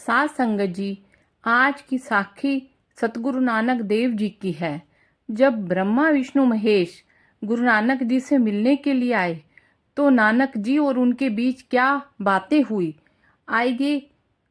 सात संगत जी, आज की साखी सतगुरु नानक देव जी की है। जब ब्रह्मा विष्णु महेश गुरु नानक जी से मिलने के लिए आए तो नानक जी और उनके बीच क्या बातें हुई, आइए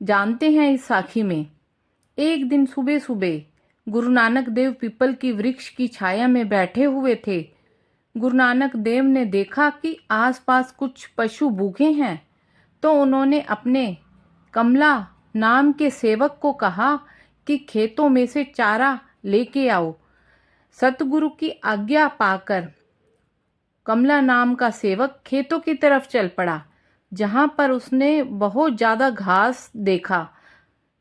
जानते हैं इस साखी में। एक दिन सुबह सुबह गुरु नानक देव पीपल की वृक्ष की छाया में बैठे हुए थे। गुरु नानक देव ने देखा कि आसपास कुछ पशु भूखे हैं, तो उन्होंने अपने कमला नाम के सेवक को कहा कि खेतों में से चारा लेके आओ। सतगुरु की आज्ञा पाकर कमला नाम का सेवक खेतों की तरफ चल पड़ा, जहां पर उसने बहुत ज्यादा घास देखा।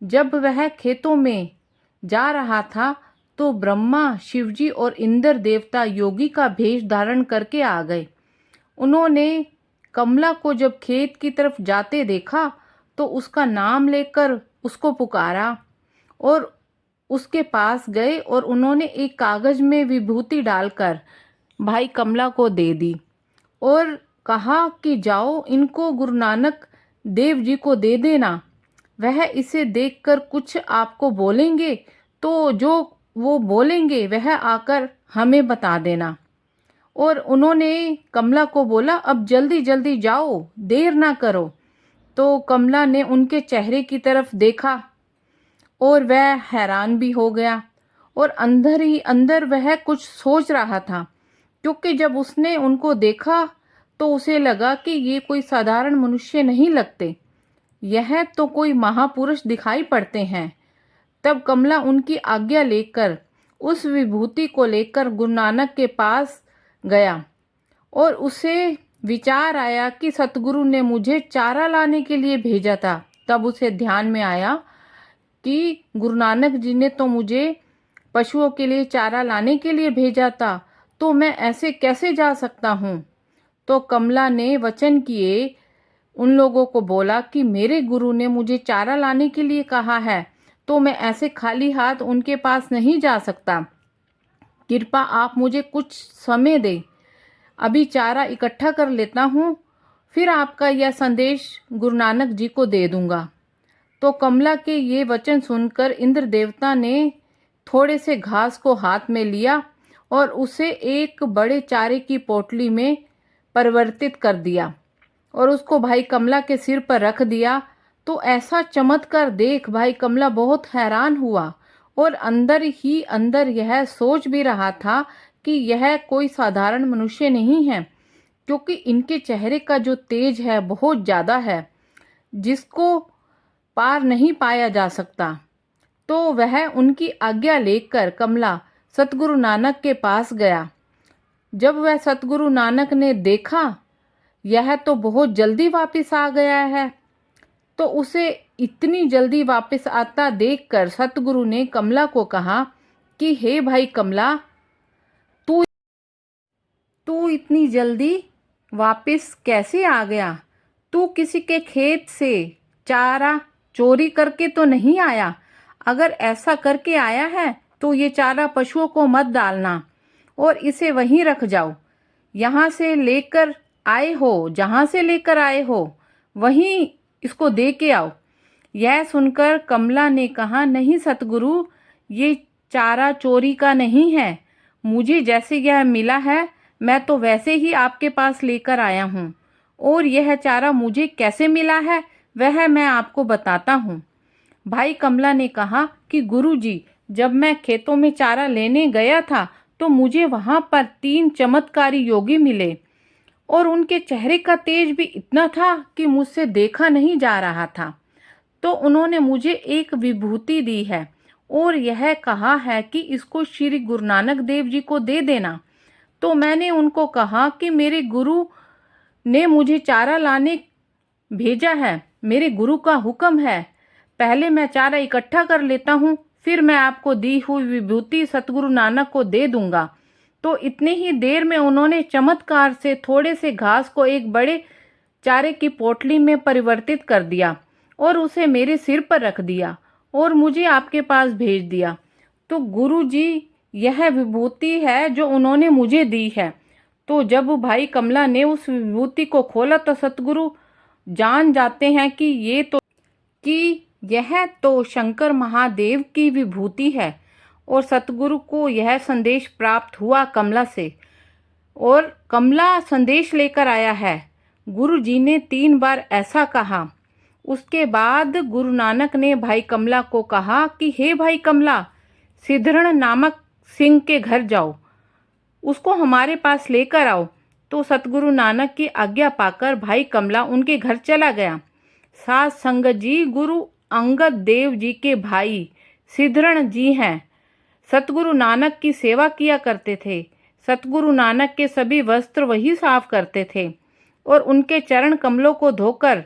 जब वह खेतों में जा रहा था तो ब्रह्मा, शिवजी और इंद्र देवता योगी का भेष धारण करके आ गए। उन्होंने कमला को जब खेत की तरफ जाते देखा तो उसका नाम लेकर उसको पुकारा और उसके पास गए और उन्होंने एक कागज में विभूति डालकर भाई कमला को दे दी और कहा कि जाओ इनको गुरु नानक देव जी को दे देना। वह इसे देखकर कुछ आपको बोलेंगे तो जो वो बोलेंगे वह आकर हमें बता देना। और उन्होंने कमला को बोला, अब जल्दी जल्दी जाओ, देर ना करो। तो कमला ने उनके चेहरे की तरफ देखा और वह हैरान भी हो गया और अंदर ही अंदर वह कुछ सोच रहा था, क्योंकि जब उसने उनको देखा तो उसे लगा कि ये कोई साधारण मनुष्य नहीं लगते, यह तो कोई महापुरुष दिखाई पड़ते हैं। तब कमला उनकी आज्ञा लेकर उस विभूति को लेकर गुरु नानक के पास गया और उसे विचार आया कि सतगुरु ने मुझे चारा लाने के लिए भेजा था। तब उसे ध्यान में आया कि गुरु नानक जी ने तो मुझे पशुओं के लिए चारा लाने के लिए भेजा था, तो मैं ऐसे कैसे जा सकता हूँ। तो कमला ने वचन किए उन लोगों को बोला कि मेरे गुरु ने मुझे चारा लाने के लिए कहा है, तो मैं ऐसे खाली हाथ उनके पास नहीं जा सकता। कृपा आप मुझे कुछ समय दें, अभी चारा इकट्ठा कर लेता हूँ, फिर आपका यह संदेश गुरु नानक जी को दे दूंगा। तो कमला के ये वचन सुनकर इंद्र देवता ने थोड़े से घास को हाथ में लिया और उसे एक बड़े चारे की पोटली में परिवर्तित कर दिया और उसको भाई कमला के सिर पर रख दिया। तो ऐसा चमत्कार देख भाई कमला बहुत हैरान हुआ और अंदर ही अंदर यह सोच भी रहा था कि यह कोई साधारण मनुष्य नहीं है, क्योंकि इनके चेहरे का जो तेज है बहुत ज्यादा है, जिसको पार नहीं पाया जा सकता। तो वह उनकी आज्ञा लेकर कमला सतगुरु नानक के पास गया। जब वह सतगुरु नानक ने देखा यह तो बहुत जल्दी वापस आ गया है, तो उसे इतनी जल्दी वापस आता देखकर सतगुरु ने कमला को कहा कि हे भाई कमला, तू इतनी जल्दी वापस कैसे आ गया? तू किसी के खेत से चारा चोरी करके तो नहीं आया? अगर ऐसा करके आया है तो ये चारा पशुओं को मत डालना और इसे वहीं रख जाओ। यहाँ से लेकर आए हो, जहाँ से लेकर आए हो वहीं इसको दे के आओ। यह सुनकर कमला ने कहा, नहीं सतगुरु, ये चारा चोरी का नहीं है, मुझे जैसे यह मिला है मैं तो वैसे ही आपके पास लेकर आया हूँ, और यह चारा मुझे कैसे मिला है वह मैं आपको बताता हूँ। भाई कमला ने कहा कि गुरुजी, जब मैं खेतों में चारा लेने गया था तो मुझे वहां पर 3 चमत्कारी योगी मिले और उनके चेहरे का तेज भी इतना था कि मुझसे देखा नहीं जा रहा था। तो उन्होंने मुझे एक विभूति दी है और यह कहा है कि इसको श्री गुरु नानक देव जी को दे देना। तो मैंने उनको कहा कि मेरे गुरु ने मुझे चारा लाने भेजा है, मेरे गुरु का हुक्म है, पहले मैं चारा इकट्ठा कर लेता हूँ, फिर मैं आपको दी हुई विभूति सतगुरु नानक को दे दूंगा। तो इतने ही देर में उन्होंने चमत्कार से थोड़े से घास को एक बड़े चारे की पोटली में परिवर्तित कर दिया और उसे मेरे सिर पर रख दिया और मुझे आपके पास भेज दिया। तो गुरु जी, यह विभूति है जो उन्होंने मुझे दी है। तो जब भाई कमला ने उस विभूति को खोला तो सतगुरु जान जाते हैं कि यह तो शंकर महादेव की विभूति है। और सतगुरु को यह संदेश प्राप्त हुआ कमला से, और कमला संदेश लेकर आया है। गुरु जी ने 3 बार ऐसा कहा। उसके बाद गुरु नानक ने भाई कमला को कहा कि हे भाई कमला, सिद्धरण नामक सिंह के घर जाओ, उसको हमारे पास लेकर आओ। तो सतगुरु नानक की आज्ञा पाकर भाई कमला उनके घर चला गया। साध संगत जी, गुरु अंगद देव जी के भाई सिद्धरण जी हैं। सतगुरु नानक की सेवा किया करते थे। सतगुरु नानक के सभी वस्त्र वही साफ करते थे और उनके चरण कमलों को धोकर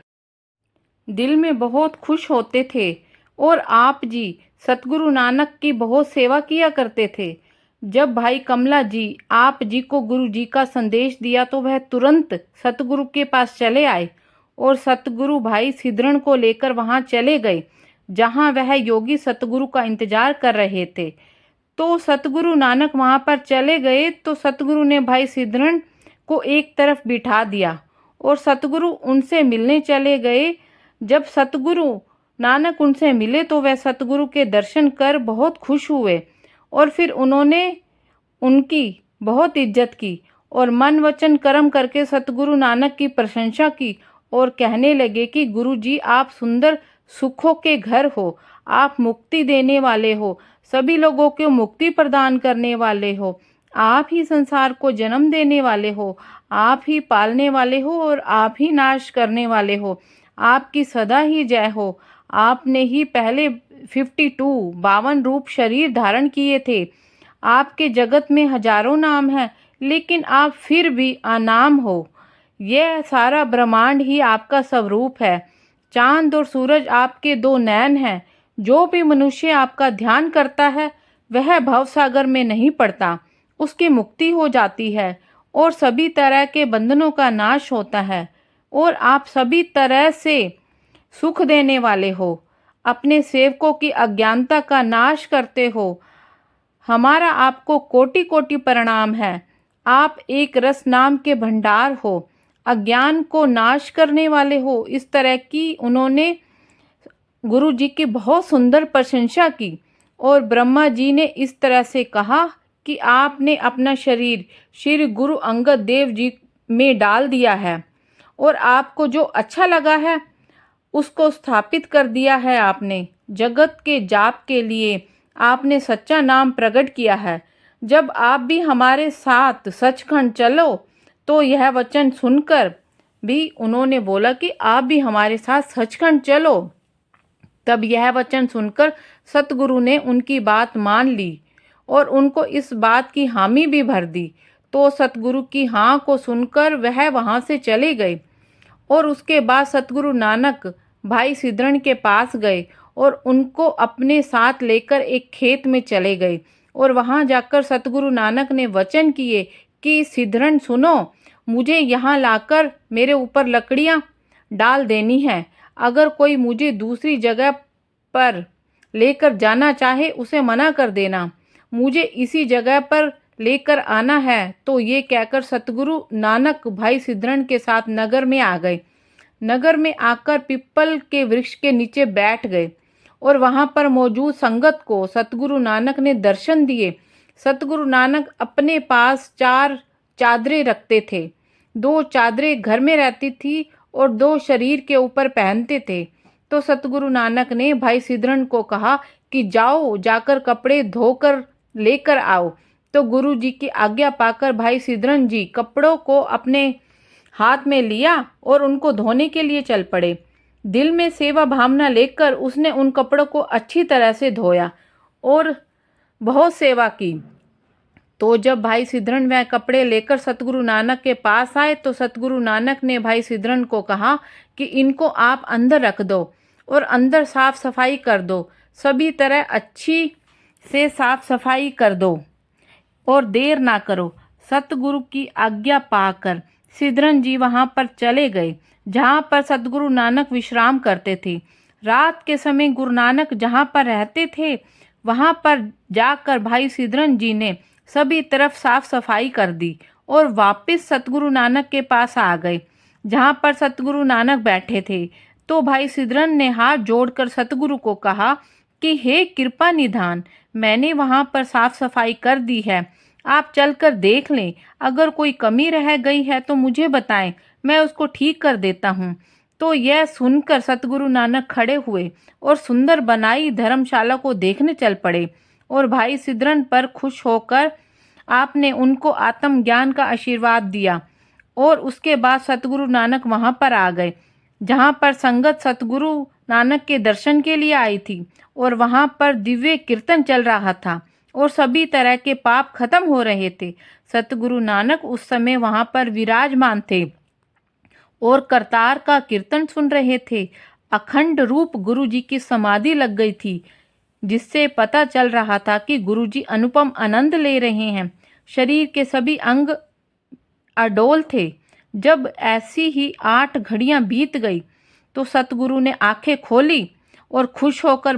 दिल में बहुत खुश होते थे। और आप जी सतगुरु नानक की बहुत सेवा किया करते थे। जब भाई कमला जी आप जी को गुरु जी का संदेश दिया तो वह तुरंत सतगुरु के पास चले आए और सतगुरु भाई सिद्धरण को लेकर वहां चले गए जहां वह योगी सतगुरु का इंतजार कर रहे थे। तो सतगुरु नानक वहां पर चले गए तो सतगुरु ने भाई सिद्धरण को एक तरफ बिठा दिया और सतगुरु उनसे मिलने चले गए। जब सतगुरु नानक उनसे मिले तो वह सतगुरु के दर्शन कर बहुत खुश हुए और फिर उन्होंने उनकी बहुत इज्जत की और मन वचन कर्म करके सतगुरु नानक की प्रशंसा की और कहने लगे कि गुरु जी आप सुंदर सुखों के घर हो, आप मुक्ति देने वाले हो, सभी लोगों को मुक्ति प्रदान करने वाले हो, आप ही संसार को जन्म देने वाले हो, आप ही पालने वाले हो और आप ही नाश करने वाले हो, आपकी सदा ही जय हो। आपने ही पहले 52 रूप शरीर धारण किए थे। आपके जगत में हजारों नाम हैं, लेकिन आप फिर भी अनाम हो। यह सारा ब्रह्मांड ही आपका स्वरूप है। चांद और सूरज आपके 2 नयन हैं। जो भी मनुष्य आपका ध्यान करता है वह भवसागर में नहीं पड़ता, उसकी मुक्ति हो जाती है और सभी तरह के बंधनों का नाश होता है। और आप सभी तरह से सुख देने वाले हो, अपने सेवकों की अज्ञानता का नाश करते हो। हमारा आपको कोटि कोटि प्रणाम है। आप एक रस नाम के भंडार हो, अज्ञान को नाश करने वाले हो। इस तरह की उन्होंने गुरु जी की बहुत सुंदर प्रशंसा की और ब्रह्मा जी ने इस तरह से कहा कि आपने अपना शरीर श्री गुरु अंगद देव जी में डाल दिया है और आपको जो अच्छा लगा है उसको स्थापित कर दिया है। आपने जगत के जाप के लिए आपने सच्चा नाम प्रकट किया है। जब आप भी हमारे साथ सचखंड चलो, तो यह वचन सुनकर भी उन्होंने बोला कि आप भी हमारे साथ सचखंड चलो। तब यह वचन सुनकर सतगुरु ने उनकी बात मान ली और उनको इस बात की हामी भी भर दी। तो सतगुरु की हाँ को सुनकर वह वहाँ से चले गए और उसके बाद सतगुरु नानक भाई सिद्धरण के पास गए और उनको अपने साथ लेकर एक खेत में चले गए और वहाँ जाकर सतगुरु नानक ने वचन किए कि सिद्धरण सुनो, मुझे यहाँ लाकर मेरे ऊपर लकड़ियाँ डाल देनी है। अगर कोई मुझे दूसरी जगह पर लेकर जाना चाहे उसे मना कर देना, मुझे इसी जगह पर लेकर आना है। तो ये कहकर सतगुरु नानक भाई सिद्धरण के साथ नगर में आ गए। नगर में आकर पीपल के वृक्ष के नीचे बैठ गए और वहां पर मौजूद संगत को सतगुरु नानक ने दर्शन दिए। सतगुरु नानक अपने पास 4 चादरें रखते थे। 2 चादरें घर में रहती थी और 2 शरीर के ऊपर पहनते थे। तो सतगुरु नानक ने भाई सिद्धरण को कहा कि जाओ, जाकर कपड़े धोकर लेकर आओ। तो गुरु जी की आज्ञा पाकर भाई सिद्धरण जी कपड़ों को अपने हाथ में लिया और उनको धोने के लिए चल पड़े। दिल में सेवा भावना लेकर उसने उन कपड़ों को अच्छी तरह से धोया और बहुत सेवा की। तो जब भाई सिद्धरण वह कपड़े लेकर सतगुरु नानक के पास आए तो सतगुरु नानक ने भाई सिद्धरण को कहा कि इनको आप अंदर रख दो और अंदर साफ सफाई कर दो, सभी तरह अच्छी से साफ सफाई कर दो और देर ना करो। सतगुरु की आज्ञा पाकर सिद्धरण जी वहां पर चले गए जहां पर सतगुरु नानक विश्राम करते थे। रात के समय गुरु नानक जहां पर रहते थे वहां पर जाकर भाई सिद्धरण जी ने सभी तरफ साफ सफाई कर दी और वापस सतगुरु नानक के पास आ गए जहां पर सतगुरु नानक बैठे थे। तो भाई सिद्रन ने हाथ जोड़कर सतगुरु को कहा कि हे कृपा निधान, मैंने वहां पर साफ सफाई कर दी है, आप चलकर देख लें। अगर कोई कमी रह गई है तो मुझे बताएं, मैं उसको ठीक कर देता हूँ। तो यह सुनकर सतगुरु नानक खड़े हुए और सुंदर बनाई धर्मशाला को देखने चल पड़े और भाई सिद्रन पर खुश होकर आपने उनको आत्मज्ञान का आशीर्वाद दिया। और उसके बाद सतगुरु नानक वहां पर आ गए जहां पर संगत सतगुरु नानक के दर्शन के लिए आई थी और वहां पर दिव्य कीर्तन चल रहा था और सभी तरह के पाप खत्म हो रहे थे। सतगुरु नानक उस समय वहां पर विराजमान थे और करतार का कीर्तन सुन रहे थे। अखंड रूप गुरु जी की समाधि लग गई थी, जिससे पता चल रहा था कि गुरु जी अनुपम आनंद ले रहे हैं। शरीर के सभी अंग अडोल थे। जब ऐसी ही 8 घड़ियां बीत गई तो सतगुरु ने आंखें खोली और खुश होकर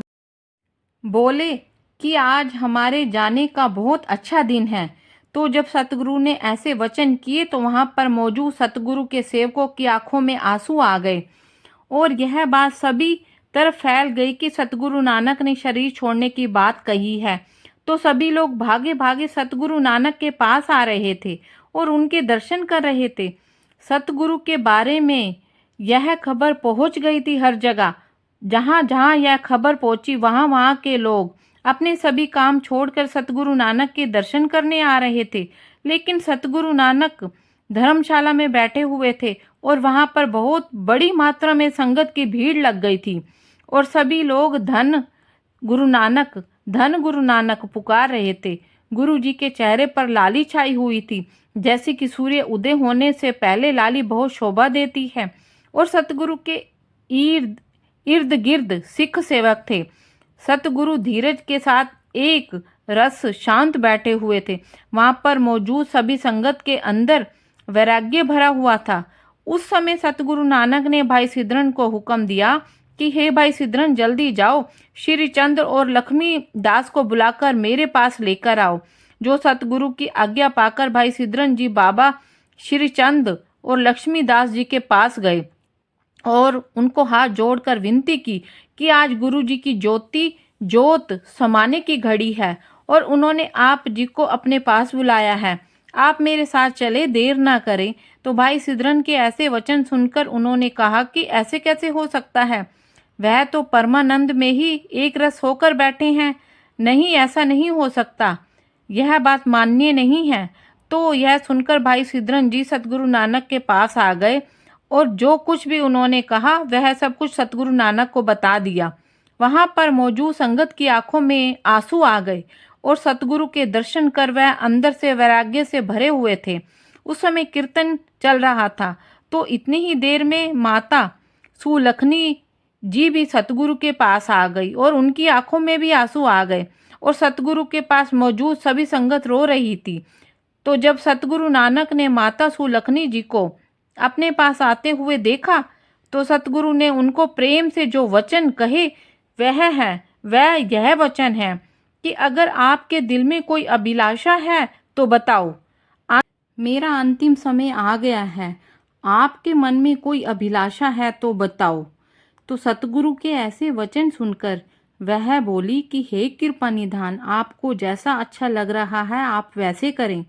बोले कि आज हमारे जाने का बहुत अच्छा दिन है। तो जब सतगुरु ने ऐसे वचन किए तो वहां पर मौजूद सतगुरु के सेवकों की आंखों में आंसू आ गए और यह बात सभी तरफ फैल गई कि सतगुरु नानक ने शरीर छोड़ने की बात कही है। तो सभी लोग भागे भागे सतगुरु नानक के पास आ रहे थे और उनके दर्शन कर रहे थे। सतगुरु के बारे में यह खबर पहुंच गई थी हर जगह। जहां जहां यह खबर पहुंची वहां वहां के लोग अपने सभी काम छोड़कर सतगुरु नानक के दर्शन करने आ रहे थे। लेकिन सतगुरु नानक धर्मशाला में बैठे हुए थे और वहां पर बहुत बड़ी मात्रा में संगत की भीड़ लग गई थी और सभी लोग धन गुरु नानक पुकार रहे थे। गुरु जी के चेहरे पर लाली छाई हुई थी, जैसे कि सूर्य उदय होने से पहले लाली बहुत शोभा देती है। और सतगुरु के इर्द गिर्द सिख सेवक थे। सतगुरु धीरज के साथ एक रस शांत बैठे हुए थे। वहां पर मौजूद सभी संगत के अंदर वैराग्य भरा हुआ था। उस समय सतगुरु नानक ने भाई सिद्रन को हुक्म दिया कि हे भाई सिद्रन, जल्दी जाओ, श्री चंद्र और लक्ष्मी दास को बुलाकर मेरे पास लेकर आओ। जो सतगुरु की आज्ञा पाकर भाई सिद्रन जी बाबा श्री चंद और लक्ष्मी दास जी के पास गए और उनको हाथ जोड़कर विनती की कि आज गुरु जी की जोत समाने की घड़ी है और उन्होंने आप जी को अपने पास बुलाया है। आप मेरे साथ चले, देर ना करें। तो भाई सिद्रन के ऐसे वचन सुनकर उन्होंने कहा कि ऐसे कैसे हो सकता है, वह तो परमानंद में ही एक रस होकर बैठे हैं। नहीं, ऐसा नहीं हो सकता, यह बात मान्य नहीं है। तो यह सुनकर भाई सिद्रन जी सतगुरु नानक के पास आ गए और जो कुछ भी उन्होंने कहा वह सब कुछ सतगुरु नानक को बता दिया। वहां पर मौजूद संगत की आंखों में आंसू आ गए और सतगुरु के दर्शन कर वह अंदर से वैराग्य से भरे हुए थे। उस समय कीर्तन चल रहा था तो इतनी ही देर में माता सुलखनी जी भी सतगुरु के पास आ गई और उनकी आंखों में भी आंसू आ गए और सतगुरु के पास मौजूद सभी संगत रो रही थी। तो जब सतगुरु नानक ने माता सुलखनी जी को अपने पास आते हुए देखा तो सतगुरु ने उनको प्रेम से जो वचन कहे वह यह वचन है कि अगर आपके दिल में कोई अभिलाषा है तो बताओ, मेरा अंतिम समय आ गया है, आपके मन में कोई अभिलाषा है तो बताओ। तो सतगुरु के ऐसे वचन सुनकर वह बोली कि हे कृपा निधान, आपको जैसा अच्छा लग रहा है आप वैसे करें,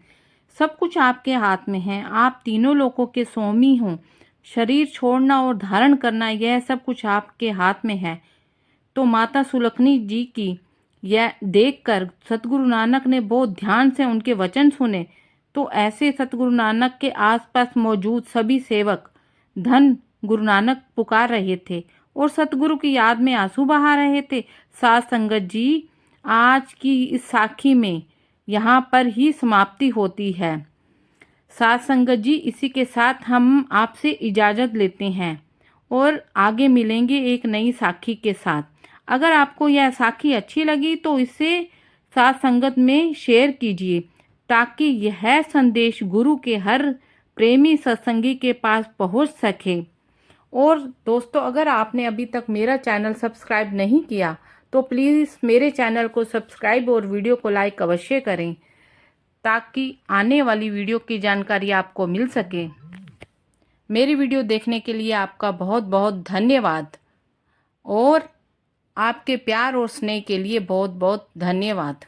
सब कुछ आपके हाथ में है। आप तीनों लोकों के स्वामी हो, शरीर छोड़ना और धारण करना यह सब कुछ आपके हाथ में है। तो माता सुलखनी जी की यह देखकर सतगुरु नानक ने बहुत ध्यान से उनके वचन सुने। तो ऐसे सतगुरु नानक के आसपास मौजूद सभी सेवक धन गुरु नानक पुकार रहे थे और सतगुरु की याद में आंसू बहा रहे थे। साथ संगत जी, आज की इस साखी में यहाँ पर ही समाप्ति होती है। साथ संगत जी, इसी के साथ हम आपसे इजाज़त लेते हैं और आगे मिलेंगे एक नई साखी के साथ। अगर आपको यह साखी अच्छी लगी तो इसे साथ संगत में शेयर कीजिए ताकि यह संदेश गुरु के हर प्रेमी सत्संगी के पास पहुंच सके। और दोस्तों, अगर आपने अभी तक मेरा चैनल सब्सक्राइब नहीं किया तो प्लीज़ मेरे चैनल को सब्सक्राइब और वीडियो को लाइक अवश्य करें ताकि आने वाली वीडियो की जानकारी आपको मिल सके। मेरी वीडियो देखने के लिए आपका बहुत बहुत धन्यवाद और आपके प्यार और स्नेह के लिए बहुत बहुत धन्यवाद।